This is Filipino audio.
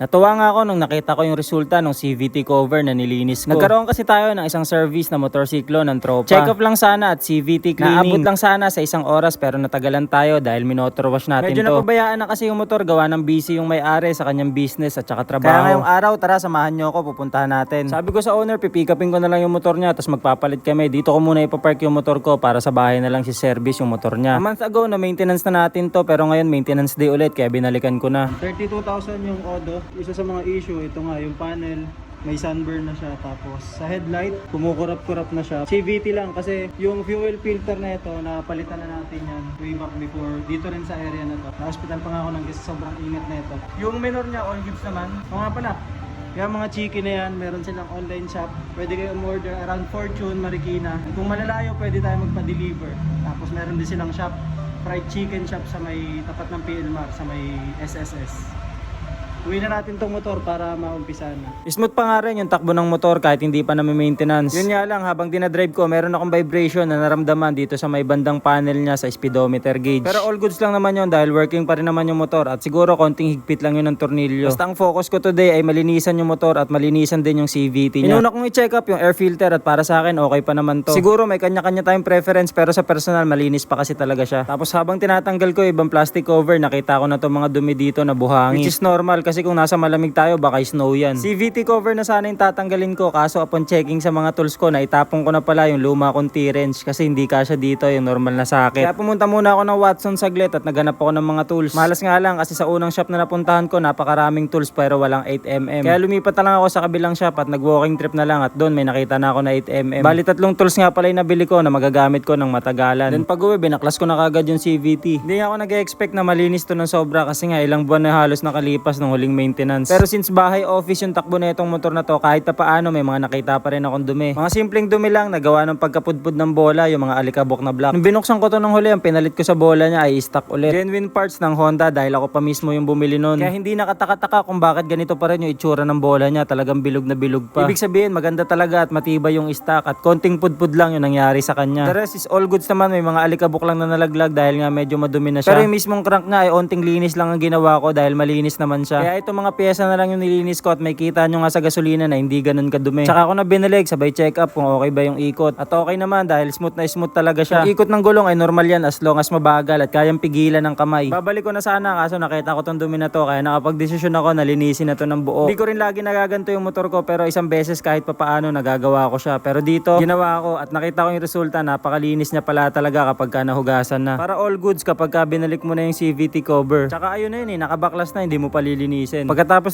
Natuwa nga ako nung nakita ko yung resulta ng CVT cover na nilinis ko. Nagkaroon kasi tayo ng isang service na motorsiklo ng tropa. Check up lang sana at CVT cleaning. Naabot lang sana sa 1 oras pero natagalan tayo dahil minotor wash natin to. Medyo napabayaan na kasi yung motor, gawa ng busy yung may-ari sa kanyang business at saka trabaho. Kaya ngayong araw, tara samahan nyo ako, pupuntahan natin. Sabi ko sa owner, pipikapin ko na lang yung motor niya tapos magpapalit kami. Dito ko muna ipapark yung motor ko para sa bahay na lang si service yung motor niya. A month ago na maintenance na natin to pero ngayon maintenance day ulit kaya binalikan ko na. 32,000 yung odo. Isa sa mga issue, ito nga yung panel, may sunburn na siya, tapos sa headlight kumukurap-kurap na siya. CVT lang kasi yung fuel filter na ito, napalitan na natin yan way back before dito rin sa area na to. Na-hospital pa nga ako ng kasi sobrang init na ito. Yung minor niya, all goods naman. O nga pala, yung mga chicken na yan, meron silang online shop. Pwede kayo umorder around Fortune, Marikina. Kung malalayo, pwede tayo magpa-deliver. Tapos meron din silang shop, fried chicken shop sa may tapat ng PLMAR, sa may SSS. Uwi na natin tong motor para maumpisa na. Smooth pa nga rin yung takbo ng motor kahit hindi pa na-maintenance. Yun nga lang, habang dinadrive ko, meron akong vibration na naramdaman dito sa may bandang panel niya sa speedometer gauge. Pero all goods lang naman yun dahil working pa rin naman yung motor at siguro konting higpit lang yun ng tornilyo. Basta ang focus ko today ay malinisan yung motor at malinisan din yung CVT niya. Inuna kong i-check up yung air filter at para sa akin okay pa naman to. Siguro may kanya-kanya tayong preference pero sa personal malinis pa kasi talaga siya. Tapos habang tinatanggal ko ibang plastic cover, nakita ko na to mga dumi dito na buhangin. Which is normal kasi kung nasa malamig tayo baka snow yan. CVT cover na sana yung tatanggalin ko kaso upon checking sa mga tools ko na itapon ko na pala yung luma kong T-wrench kasi hindi kasya dito yung normal na socket. Kaya pumunta muna ako ng Watson saglit at naghanap ako ng mga tools. Malas nga lang kasi sa unang shop na napuntahan ko napakaraming tools pero walang 8mm. Kaya lumipat na lang ako sa kabilang shop at nag-walking trip na lang at doon may nakita na ako na 8mm. Bali 3 tools nga pala yung nabili ko na magagamit ko ng matagalan. Then pag uwi binaklas ko na kagad yung CVT. Hindi ako nag-expect na malinis to ng sobra kasi nga ilang buwan na halos nakalipas ng huling maintenance. Pero since bahay office yung takbo na itong motor na to, kahit pa paano may mga nakita pa rin akong dumi. Mga simpleng dumi lang, nagawa ng pagkapudpud ng bola, yung mga alikabok na black. Nung binuksan ko to ng huli, ang pinalit ko sa bola niya ay stock ulit. Genuine parts ng Honda dahil ako pa mismo yung bumili nun. Kaya hindi nakataka-taka kung bakit ganito pa rin yung itsura ng bola niya, talagang bilog na bilog pa. Ibig sabihin, maganda talaga at matibay yung stock at konting pudpud lang yung nangyari sa kanya. The rest is all goods naman, may mga alikabok lang na nalaglag dahil nga medyo madumi na siya. Pero yung mismong crank nga ay onting linis lang ang ginawa ko dahil malinis naman siya. Kaya ito mga pyesa na lang yung nilinis ko at may kita nyo nga sa gasolina na hindi ganun kadumi. Tsaka ako na binalig, sabay check up kung okay ba yung ikot. At okay naman dahil smooth na smooth talaga siya. Yung ikot ng gulong ay normal yan as long as mabagal at kayang pigilan ng kamay. Babalik ko na sana kaso nakita ko tong dumi na to kaya nakapag-desisyon ako na linisin na to ng buo. Hindi ko rin lagi nagaganto yung motor ko pero isang beses kahit papaano nagagawa ko siya. Pero dito, ginawa ko at nakita ko yung resulta, napakalinis niya pala talaga kapag ka nahugasan na. Para all goods kapag ka binalik mo na yung CVT cover. Tsaka ayun na yun nakabaklas na, hindi mo pa lilinisin. Pagkatapos